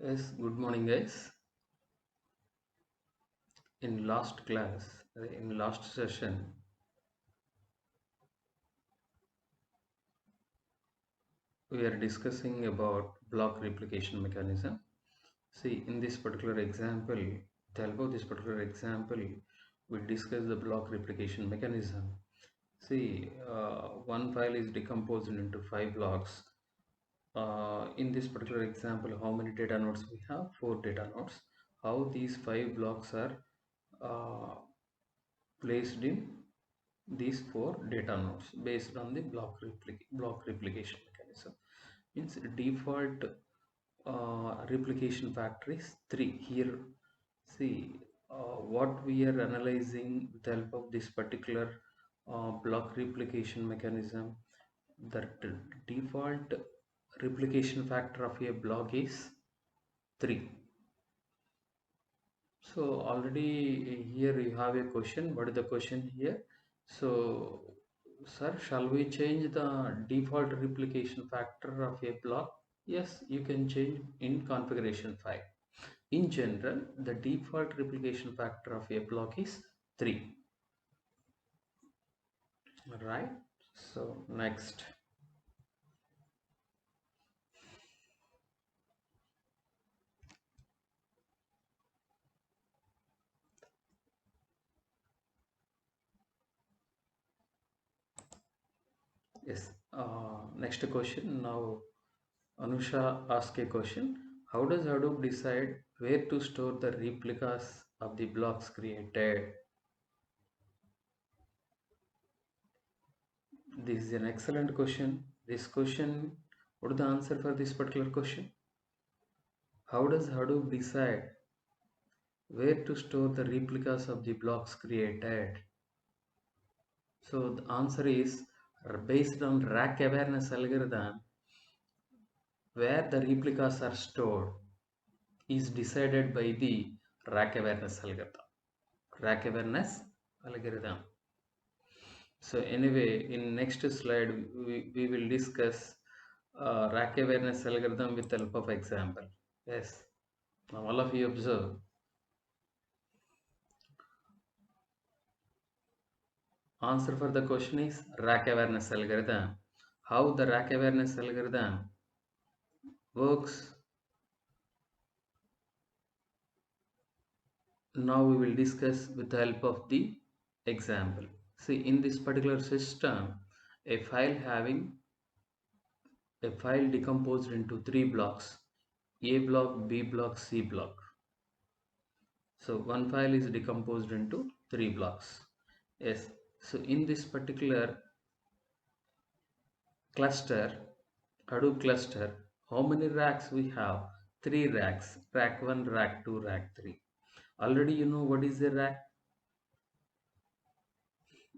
Yes, good morning, guys. In last class, in last session, we are discussing about block replication mechanism. See, in this particular example, with the help of this particular example, we discuss the block replication mechanism. See, one file is decomposed into 5 blocks. In this particular example, how many data nodes we have? 4 data nodes. How these 5 blocks are uh, placed in these 4 data nodes based on the block replication mechanism. Means default replication factor is 3 here. See, what we are analyzing with the help of this particular block replication mechanism, that default replication factor of a block is 3. So already here you have a question. What is the question here? So, sir, shall we change the default replication factor of a block? Yes, you can change in configuration file. In general, the default replication factor of a block is 3. Right? So, next. Yes. Next question. Now, Anusha asked a question. How does Hadoop decide where to store the replicas of the blocks created? This is an excellent question. This question, what is the answer for this particular question? How does Hadoop decide where to store the replicas of the blocks created? So the answer is based on rack awareness algorithm, where the replicas are stored is decided by the rack awareness algorithm. Rack awareness algorithm. So anyway, in next slide, we will discuss rack awareness algorithm with the help of example. Yes. Now all of you observe. Answer for the question is rack awareness algorithm. How the rack awareness algorithm works, now we will discuss with the help of the example. See, in this particular system, a file having a file decomposed into 3 blocks: A block, B block, C block. So one file is decomposed into 3 blocks. Yes. So in this particular cluster, Hadoop cluster, how many racks we have? 3 racks: rack 1, rack 2, rack 3. Already you know what is a rack.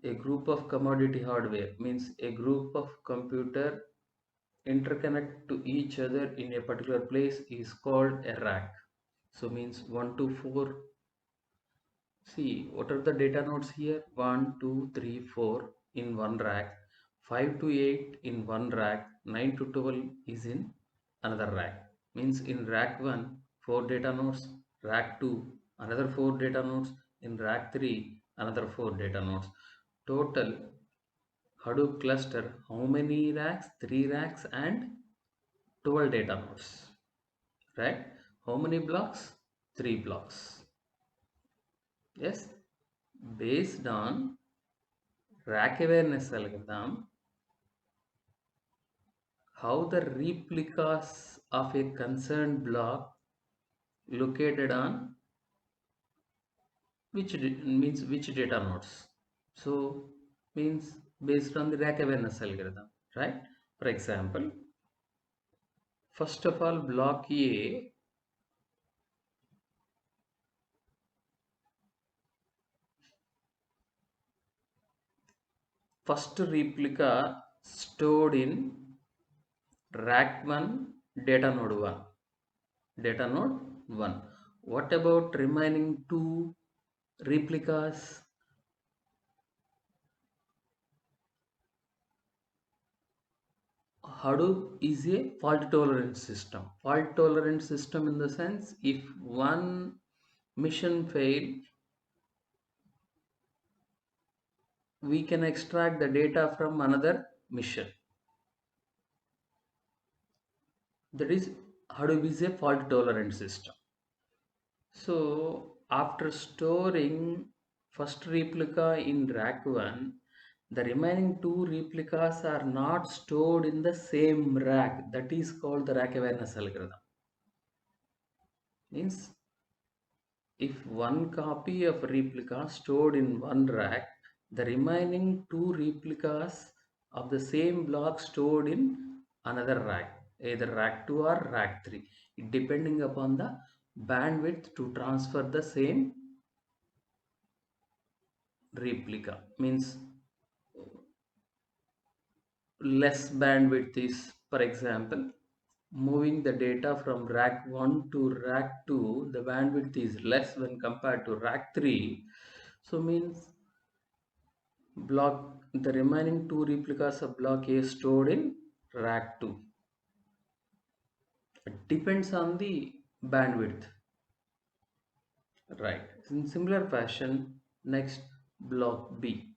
A group of commodity hardware, means a group of computer interconnect to each other in a particular place, is called a rack. So means 1 to 4. See, what are the data nodes here? 1, 2, 3, 4 in one rack, 5 to 8 in one rack, 9 to 12 is in another rack. Means in rack 1, 4 data nodes, rack 2, another 4 data nodes, in rack 3, another 4 data nodes. Total Hadoop cluster, how many racks? 3 racks and 12 data nodes. Right? How many blocks? 3 blocks. Yes, based on rack awareness algorithm, how the replicas of a concerned block located on which data nodes. So means based on the rack awareness algorithm, right? For example, first of all, block A first replica stored in rack 1, data node 1. Data node 1. What about remaining 2 replicas? Hadoop is a fault tolerant system. Fault tolerant system in the sense, if one mission fail, we can extract the data from another mission. That is, Hadoop is a fault tolerant system. So after storing first replica in rack 1, the remaining two replicas are not stored in the same rack. That is called the rack awareness algorithm. Means if one copy of a replica stored in one rack, the remaining two replicas of the same block stored in another rack, either rack 2 or rack 3, depending upon the bandwidth to transfer the same replica. Means less bandwidth is, for example, moving the data from rack 1 to rack 2, the bandwidth is less when compared to rack 3. So means block the remaining two replicas of block A stored in rack 2. It depends on the bandwidth. Right. In similar fashion, next block B.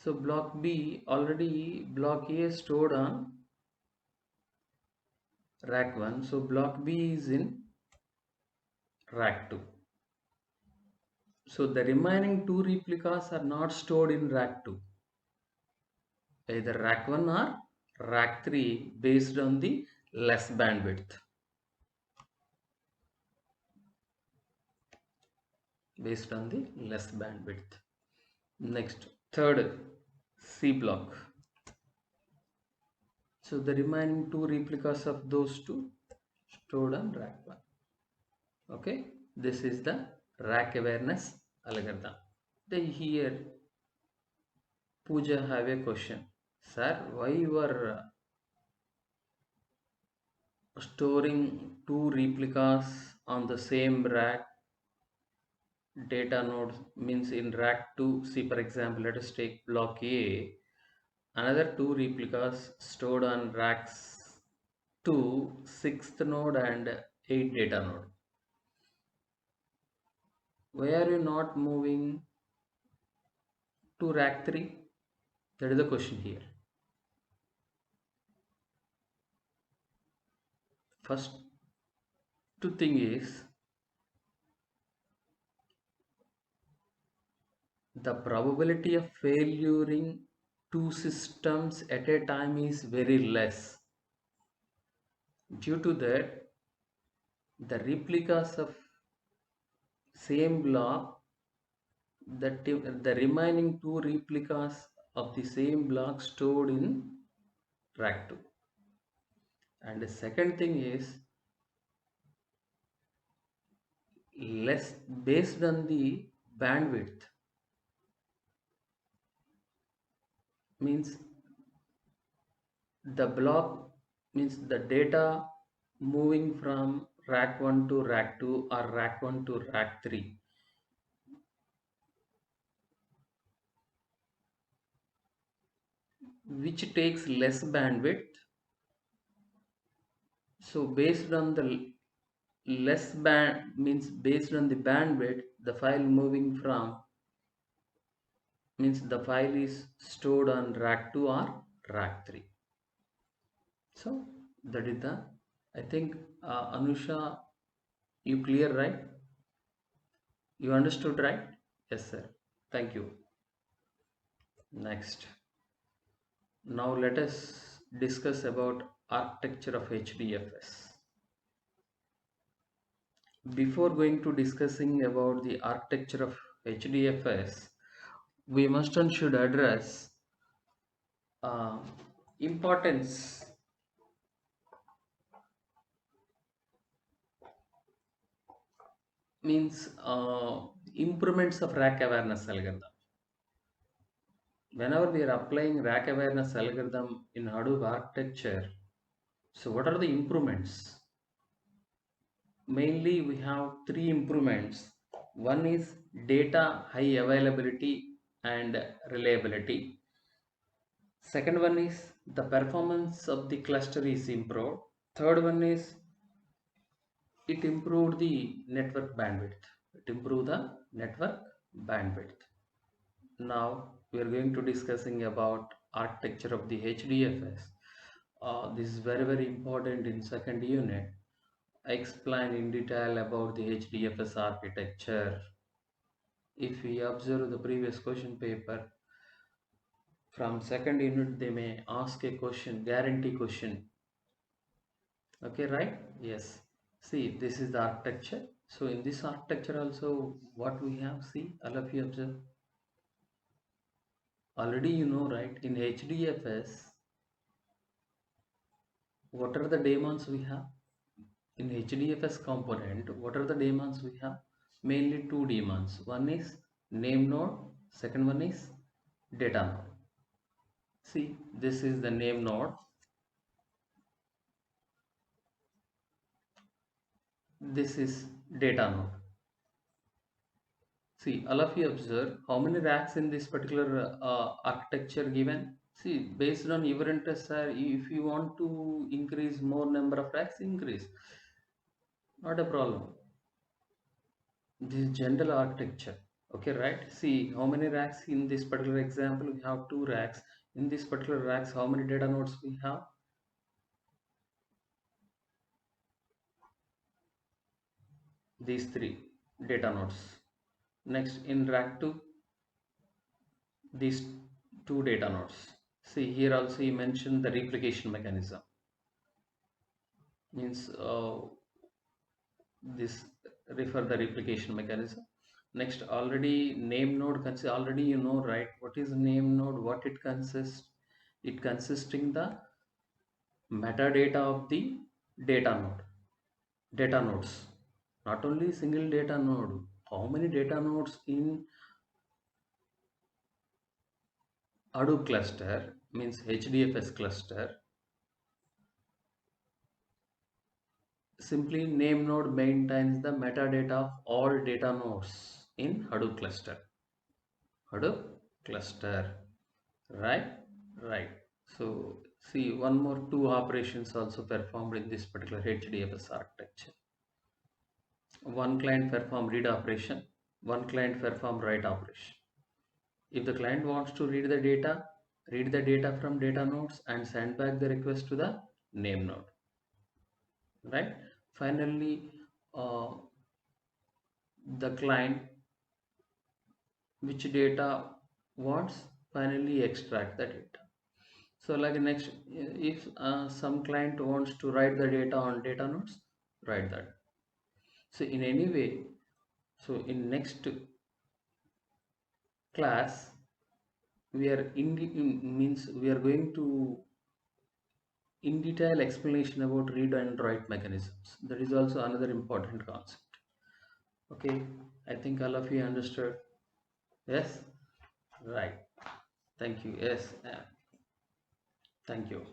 So block B, already block A stored on rack 1. So block B is in rack 2. So the remaining two replicas are not stored in rack 2. Either rack 1 or rack 3 based on the less bandwidth. Based on the less bandwidth. Next, third C block. So the remaining two replicas of those two stored on rack 1. Okay, this is the rack awareness algorithm. Then here Pooja have a question. Sir, why you are storing two replicas on the same rack data nodes? Means in rack 2, see for example, let us take block A, another two replicas stored on racks 2, 6th node and 8 data node. Why are you not moving to rack 3? That is the question here. First thing is, the probability of failuring two systems at a time is very less. Due to that, the replicas of same block, the remaining two replicas of the same block stored in rack 2. And the second thing is, less based on the bandwidth. Means the block, means the data moving from rack 1 to rack 2 or rack 1 to rack 3, which takes less bandwidth. So based on the less band, means based on the bandwidth, the file moving from, means the file is stored on rack 2 or rack 3. So that is the, I think Anusha, you clear, right? You understood, right? Yes sir, thank you. Next, now let us discuss about architecture of HDFS. Before going to discussing about the architecture of HDFS, we must and should address importance means improvements of rack awareness algorithm. Whenever we are applying rack awareness algorithm in Hadoop architecture, so what are the improvements? Mainly we have three improvements. One is data high availability and reliability. Second one is the performance of the cluster is improved. Third one is it improved the network bandwidth. It improved the network bandwidth. Now we are going to discussing about architecture of the HDFS. This is very important in second unit. I explain in detail about the HDFS architecture. If we observe the previous question paper, from second unit they may ask a question, guarantee question. Okay, right? Yes. See, this is the architecture. So in this architecture also, what we have, see, all of you observe. Already you know, right? In HDFS, what are the daemons we have? In HDFS component, what are the daemons we have? Mainly two daemons. One is name node, second one is data node. See, this is the name node. This is data node. See, all of you observe how many racks in this particular architecture given. See, based on your interest, sir, if you want to increase more number of racks, increase. Not a problem. This is general architecture. Okay, right? See, how many racks in this particular example? We have two racks. In this particular racks, how many data nodes we have? These three data nodes. Next, in rack 2, these two data nodes. See, here also you mentioned the replication mechanism. Means this refer the replication mechanism. Next, already name node, already you know, right? What is name node? What it consists? It consisting the metadata of the data node. Data nodes. Not only single data node. How many data nodes in Hadoop cluster, means HDFS cluster? Simply name node maintains the metadata of all data nodes in Hadoop cluster. Hadoop cluster, right? Right. So see, one more two operations also performed in this particular HDFS architecture. One client perform read operation, one client perform write operation. If the client wants to read the data from data nodes and send back the request to the name node, right? Finally, the client which data wants, finally extract the data. So like next, if some client wants to write the data on data nodes, write that. So in any way, so in next class we are means we are going to in detail explanation about read and write mechanisms. That is also another important concept. Okay, I think all of you understood. Yes, right. Thank you. Yes, thank you.